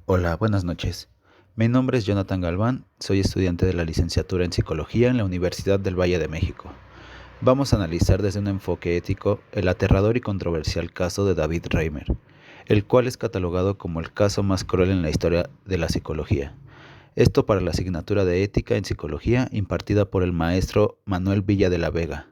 Hola, buenas noches. Mi nombre es Jonathan Galván, soy estudiante de la licenciatura en Psicología en la Universidad del Valle de México. Vamos a analizar desde un enfoque ético el aterrador y controversial caso de David Reimer, el cual es catalogado como el caso más cruel en la historia de la psicología. Esto para la asignatura de Ética en Psicología impartida por el maestro Manuel Villa de la Vega.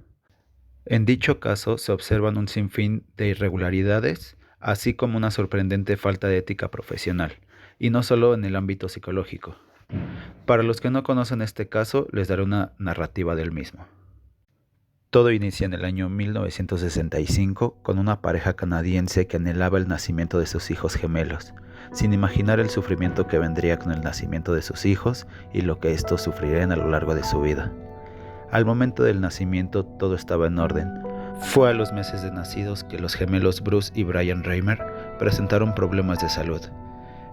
En dicho caso se observan un sinfín de irregularidades, así como una sorprendente falta de ética profesional, y no solo en el ámbito psicológico. Para los que no conocen este caso, les daré una narrativa del mismo. Todo inicia en el año 1965 con una pareja canadiense que anhelaba el nacimiento de sus hijos gemelos, sin imaginar el sufrimiento que vendría con el nacimiento de sus hijos y lo que estos sufrirían a lo largo de su vida. Al momento del nacimiento todo estaba en orden. Fue a los meses de nacidos que los gemelos Bruce y Brian Reimer presentaron problemas de salud.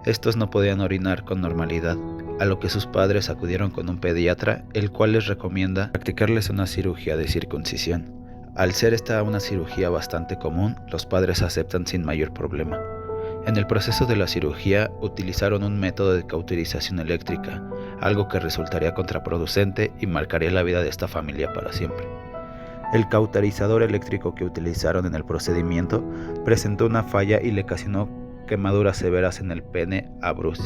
Estos no podían orinar con normalidad, a lo que sus padres acudieron con un pediatra, el cual les recomienda practicarles una cirugía de circuncisión. Al ser esta una cirugía bastante común, los padres aceptan sin mayor problema. En el proceso de la cirugía utilizaron un método de cauterización eléctrica, algo que resultaría contraproducente y marcaría la vida de esta familia para siempre. El cauterizador eléctrico que utilizaron en el procedimiento presentó una falla y le ocasionó quemaduras severas en el pene a Bruce,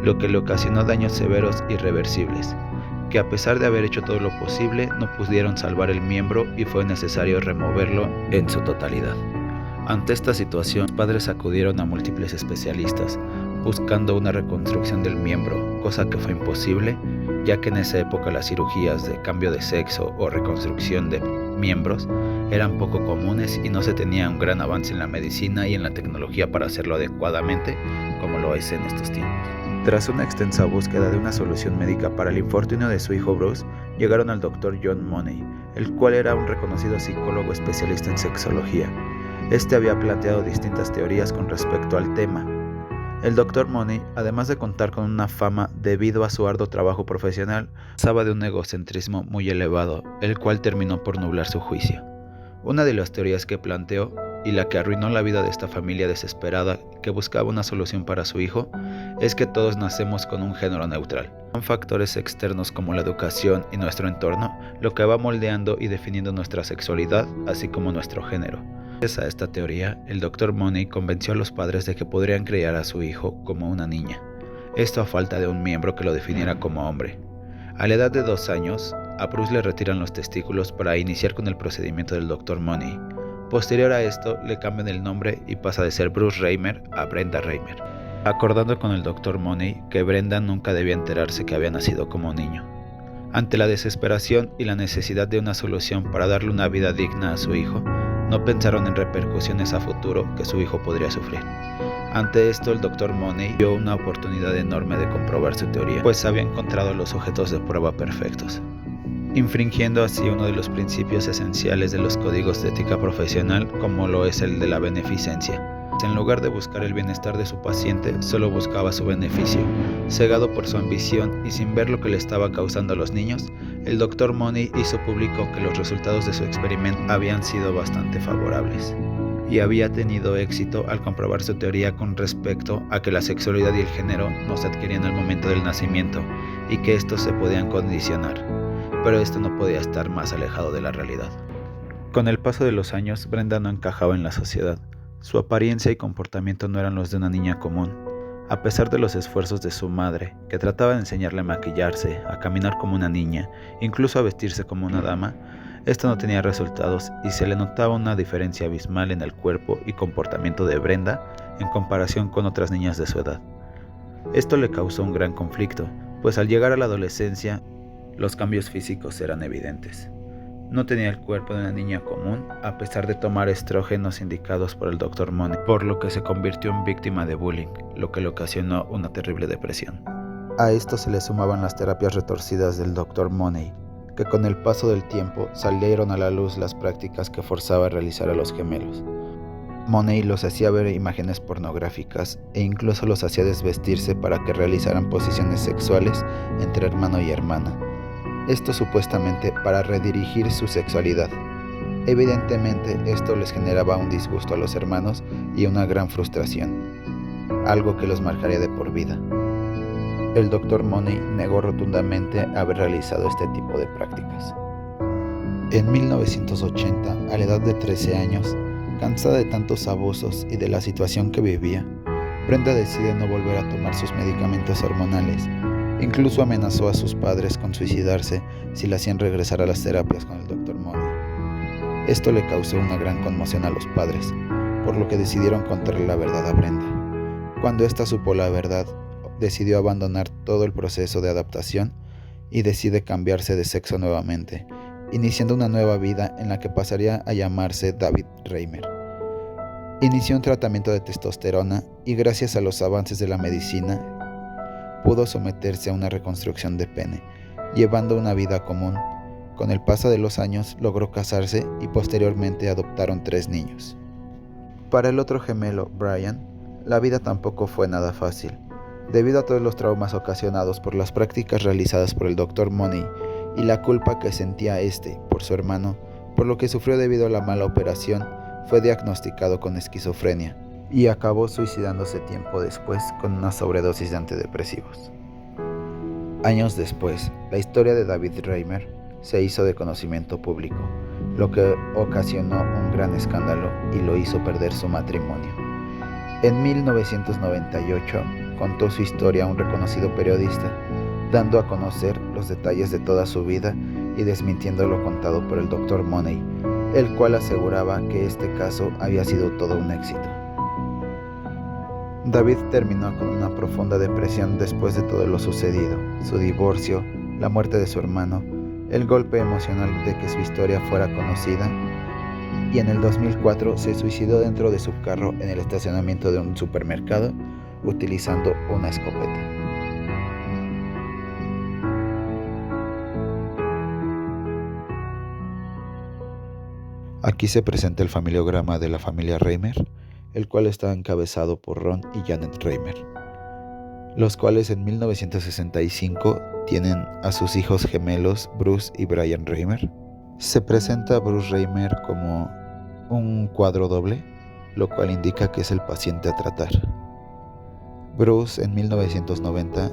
lo que le ocasionó daños severos irreversibles, que a pesar de haber hecho todo lo posible no pudieron salvar el miembro y fue necesario removerlo en su totalidad. Ante esta situación, los padres acudieron a múltiples especialistas, buscando una reconstrucción del miembro, cosa que fue imposible, ya que en esa época las cirugías de cambio de sexo o reconstrucción de miembros eran poco comunes y no se tenía un gran avance en la medicina y en la tecnología para hacerlo adecuadamente, como lo es en estos tiempos. Tras una extensa búsqueda de una solución médica para el infortunio de su hijo Bruce, llegaron al Dr. John Money, el cual era un reconocido psicólogo especialista en sexología. Este había planteado distintas teorías con respecto al tema. El Dr. Money, además de contar con una fama debido a su arduo trabajo profesional, gozaba de un egocentrismo muy elevado, el cual terminó por nublar su juicio. Una de las teorías que planteó, y la que arruinó la vida de esta familia desesperada que buscaba una solución para su hijo, es que todos nacemos con un género neutral. Son factores externos como la educación y nuestro entorno lo que va moldeando y definiendo nuestra sexualidad, así como nuestro género. Gracias a esta teoría, el Dr. Money convenció a los padres de que podrían criar a su hijo como una niña, esto a falta de un miembro que lo definiera como hombre. A la edad de 2 años, a Bruce le retiran los testículos para iniciar con el procedimiento del Dr. Money. Posterior a esto, le cambian el nombre y pasa de ser Bruce Reimer a Brenda Reimer, acordando con el Dr. Money que Brenda nunca debía enterarse que había nacido como niño. Ante la desesperación y la necesidad de una solución para darle una vida digna a su hijo, no pensaron en repercusiones a futuro que su hijo podría sufrir. Ante esto, el Dr. Money vio una oportunidad enorme de comprobar su teoría, pues había encontrado los objetos de prueba perfectos, infringiendo así uno de los principios esenciales de los códigos de ética profesional, como lo es el de la beneficencia. En lugar de buscar el bienestar de su paciente, solo buscaba su beneficio. Cegado por su ambición y sin ver lo que le estaba causando a los niños, el Dr. Money hizo público que los resultados de su experimento habían sido bastante favorables y había tenido éxito al comprobar su teoría con respecto a que la sexualidad y el género no se adquirían al momento del nacimiento y que estos se podían condicionar, pero esto no podía estar más alejado de la realidad. Con el paso de los años, Brenda no encajaba en la sociedad. Su apariencia y comportamiento no eran los de una niña común. A pesar de los esfuerzos de su madre, que trataba de enseñarle a maquillarse, a caminar como una niña, incluso a vestirse como una dama, esto no tenía resultados y se le notaba una diferencia abismal en el cuerpo y comportamiento de Brenda en comparación con otras niñas de su edad. Esto le causó un gran conflicto, pues al llegar a la adolescencia, los cambios físicos eran evidentes. No tenía el cuerpo de una niña común, a pesar de tomar estrógenos indicados por el Dr. Money, por lo que se convirtió en víctima de bullying, lo que le ocasionó una terrible depresión. A esto se le sumaban las terapias retorcidas del Dr. Money, que con el paso del tiempo salieron a la luz las prácticas que forzaba a realizar a los gemelos. Money los hacía ver imágenes pornográficas e incluso los hacía desvestirse para que realizaran posiciones sexuales entre hermano y hermana. Esto supuestamente para redirigir su sexualidad. Evidentemente esto les generaba un disgusto a los hermanos y una gran frustración. algo que los marcaría de por vida. El Dr. Money negó rotundamente haber realizado este tipo de prácticas. En 1980, a la edad de 13 años, cansada de tantos abusos y de la situación que vivía, Brenda decide no volver a tomar sus medicamentos hormonales. Incluso amenazó a sus padres con suicidarse si la hacían regresar a las terapias con el Dr. Money. Esto le causó una gran conmoción a los padres, por lo que decidieron contarle la verdad a Brenda. Cuando ésta supo la verdad, decidió abandonar todo el proceso de adaptación y decide cambiarse de sexo nuevamente, iniciando una nueva vida en la que pasaría a llamarse David Reimer. Inició un tratamiento de testosterona y gracias a los avances de la medicina pudo someterse a una reconstrucción de pene, llevando una vida común. Con el paso de los años logró casarse y posteriormente adoptaron 3 niños. Para el otro gemelo, Brian, la vida tampoco fue nada fácil. Debido a todos los traumas ocasionados por las prácticas realizadas por el Dr. Money y la culpa que sentía por su hermano, por lo que sufrió debido a la mala operación, fue diagnosticado con esquizofrenia y acabó suicidándose tiempo después con una sobredosis de antidepresivos. Años después, la historia de David Reimer se hizo de conocimiento público, lo que ocasionó un gran escándalo y lo hizo perder su matrimonio. En 1998 contó su historia a un reconocido periodista, dando a conocer los detalles de toda su vida y desmintiendo lo contado por el Dr. Money, el cual aseguraba que este caso había sido todo un éxito. David terminó con una profunda depresión después de todo lo sucedido, su divorcio, la muerte de su hermano, el golpe emocional de que su historia fuera conocida, y en el 2004 se suicidó dentro de su carro en el estacionamiento de un supermercado utilizando una escopeta. Aquí se presenta el familiograma de la familia Reimer, el cual está encabezado por Ron y Janet Reimer, los cuales en 1965 tienen a sus hijos gemelos Bruce y Brian Reimer. Se presenta a Bruce Reimer como un cuadro doble, lo cual indica que es el paciente a tratar. Bruce en 1990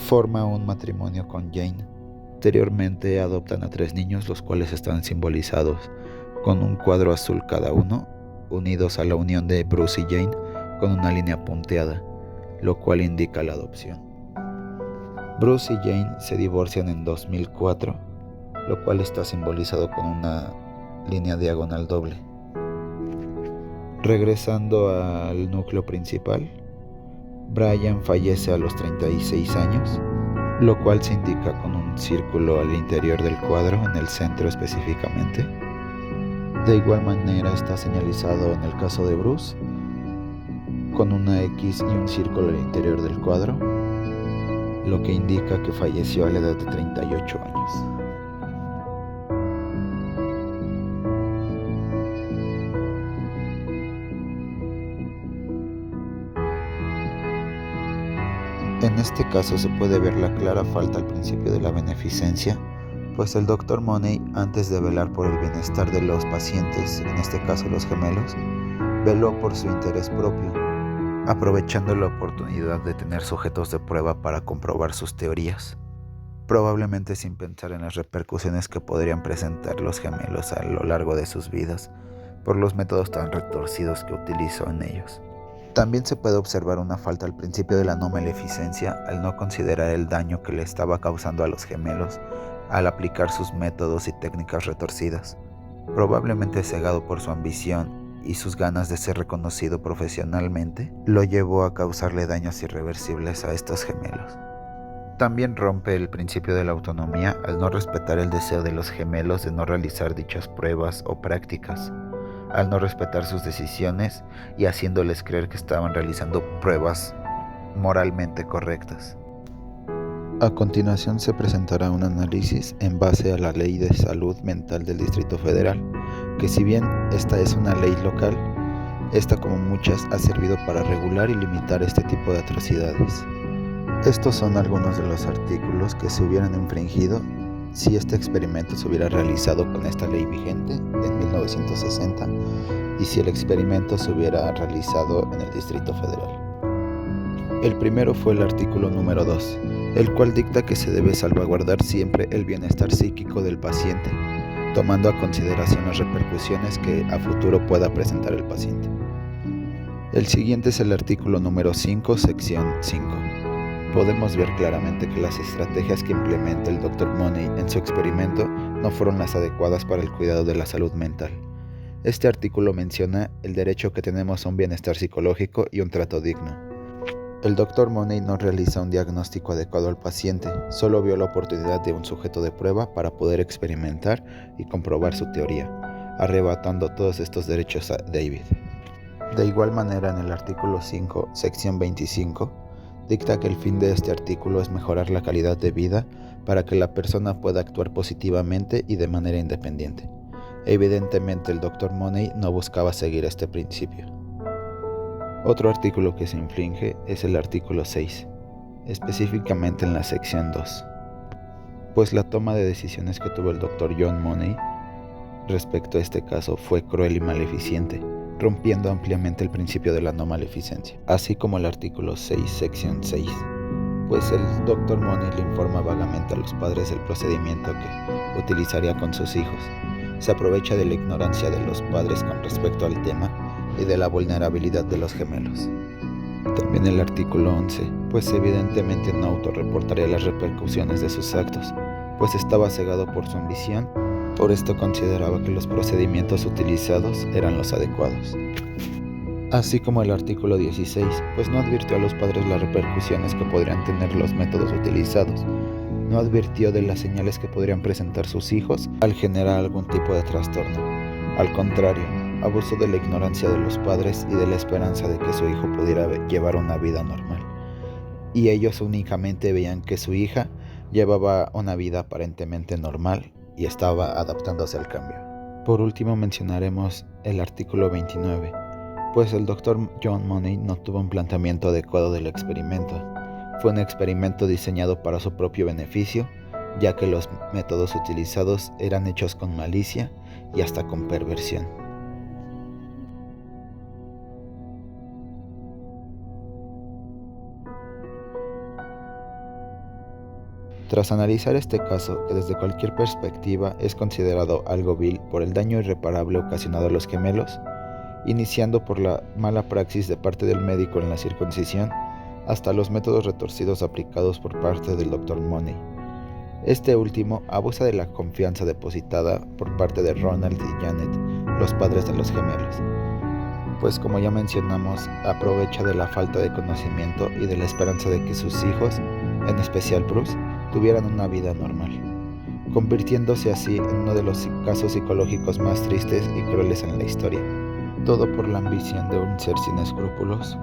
forma un matrimonio con Jane. Posteriormente adoptan a 3 niños, los cuales están simbolizados con un cuadro azul cada uno, unidos a la unión de Bruce y Jane con una línea punteada, lo cual indica la adopción. Bruce y Jane se divorcian en 2004, lo cual está simbolizado con una línea diagonal doble. Regresando al núcleo principal, Brian fallece a los 36 años, lo cual se indica con un círculo al interior del cuadro, en el centro específicamente. De igual manera está señalizado en el caso de Bruce, con una X y un círculo al interior del cuadro, lo que indica que falleció a la edad de 38 años. En este caso se puede ver la clara falta al principio de la beneficencia, pues el Dr. Money, antes de velar por el bienestar de los pacientes, en este caso los gemelos, veló por su interés propio, aprovechando la oportunidad de tener sujetos de prueba para comprobar sus teorías, probablemente sin pensar en las repercusiones que podrían presentar los gemelos a lo largo de sus vidas por los métodos tan retorcidos que utilizó en ellos. También se puede observar una falta al principio de la no maleficencia al no considerar el daño que le estaba causando a los gemelos al aplicar sus métodos y técnicas retorcidas, probablemente cegado por su ambición y sus ganas de ser reconocido profesionalmente, lo llevó a causarle daños irreversibles a estos gemelos. También rompe el principio de la autonomía al no respetar el deseo de los gemelos de no realizar dichas pruebas o prácticas, al no respetar sus decisiones y haciéndoles creer que estaban realizando pruebas moralmente correctas. A continuación se presentará un análisis en base a la Ley de Salud Mental del Distrito Federal, que si bien esta es una ley local, esta como muchas ha servido para regular y limitar este tipo de atrocidades. Estos son algunos de los artículos que se hubieran infringido si este experimento se hubiera realizado con esta ley vigente en 1960 y si el experimento se hubiera realizado en el Distrito Federal. El primero fue el artículo número 2, el cual dicta que se debe salvaguardar siempre el bienestar psíquico del paciente, tomando a consideración las repercusiones que a futuro pueda presentar el paciente. El siguiente es el artículo número 5, sección 5. Podemos ver claramente que las estrategias que implementa el Dr. Money en su experimento no fueron las adecuadas para el cuidado de la salud mental. Este artículo menciona el derecho que tenemos a un bienestar psicológico y un trato digno. El Dr. Money no realiza un diagnóstico adecuado al paciente, solo vio la oportunidad de un sujeto de prueba para poder experimentar y comprobar su teoría, arrebatando todos estos derechos a David. De igual manera, en el artículo 5, sección 25, dicta que el fin de este artículo es mejorar la calidad de vida para que la persona pueda actuar positivamente y de manera independiente. Evidentemente, el Dr. Money no buscaba seguir este principio. Otro artículo que se infringe es el artículo 6, específicamente en la sección 2, pues la toma de decisiones que tuvo el Dr. John Money respecto a este caso fue cruel y maleficiente, rompiendo ampliamente el principio de la no maleficencia, así como el artículo 6, sección 6, pues el Dr. Money le informa vagamente a los padres del procedimiento que utilizaría con sus hijos. Se aprovecha de la ignorancia de los padres con respecto al tema y de la vulnerabilidad de los gemelos. También el artículo 11, pues evidentemente no autorreportaría las repercusiones de sus actos, pues estaba cegado por su ambición, por esto consideraba que los procedimientos utilizados eran los adecuados. Así como el artículo 16, pues no advirtió a los padres las repercusiones que podrían tener los métodos utilizados, no advirtió de las señales que podrían presentar sus hijos al generar algún tipo de trastorno. Al contrario, abusó de la ignorancia de los padres y de la esperanza de que su hijo pudiera llevar una vida normal. Y ellos únicamente veían que su hija llevaba una vida aparentemente normal y estaba adaptándose al cambio. Por último mencionaremos el artículo 29, pues el Dr. John Money no tuvo un planteamiento adecuado del experimento. Fue un experimento diseñado para su propio beneficio, ya que los métodos utilizados eran hechos con malicia y hasta con perversión. Tras analizar este caso, que desde cualquier perspectiva es considerado algo vil por el daño irreparable ocasionado a los gemelos, iniciando por la mala praxis de parte del médico en la circuncisión, hasta los métodos retorcidos aplicados por parte del Dr. Money. Este último abusa de la confianza depositada por parte de Ronald y Janet, los padres de los gemelos, pues como ya mencionamos, aprovecha de la falta de conocimiento y de la esperanza de que sus hijos, en especial Bruce, tuvieran una vida normal, convirtiéndose así en uno de los casos psicológicos más tristes y crueles en la historia. Todo por la ambición de un ser sin escrúpulos,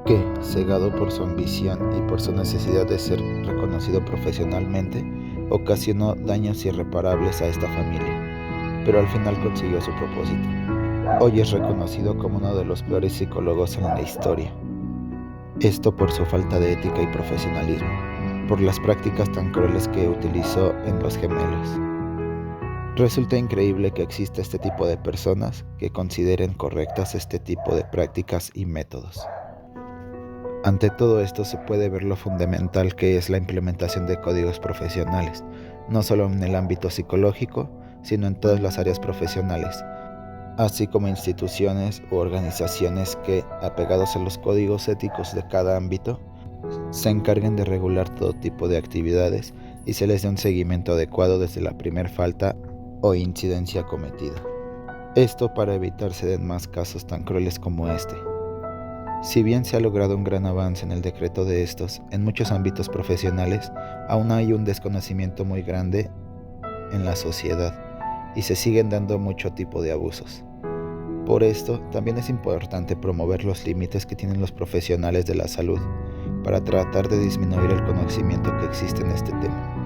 que, cegado por su ambición y por su necesidad de ser reconocido profesionalmente, ocasionó daños irreparables a esta familia, pero al final consiguió su propósito. Hoy es reconocido como uno de los peores psicólogos en la historia. Esto por su falta de ética y profesionalismo, por las prácticas tan crueles que utilizó en los gemelos. Resulta increíble que exista este tipo de personas que consideren correctas este tipo de prácticas y métodos. Ante todo esto se puede ver lo fundamental que es la implementación de códigos profesionales, no solo en el ámbito psicológico, sino en todas las áreas profesionales, así como instituciones u organizaciones que, apegados a los códigos éticos de cada ámbito, se encarguen de regular todo tipo de actividades y se les dé un seguimiento adecuado desde la primer falta o incidencia cometida. Esto para evitar se den más casos tan crueles como este. Si bien se ha logrado un gran avance en el decreto de estos, en muchos ámbitos profesionales aún hay un desconocimiento muy grande en la sociedad y se siguen dando mucho tipo de abusos. Por esto, también es importante promover los límites que tienen los profesionales de la salud para tratar de disminuir el conocimiento que existe en este tema.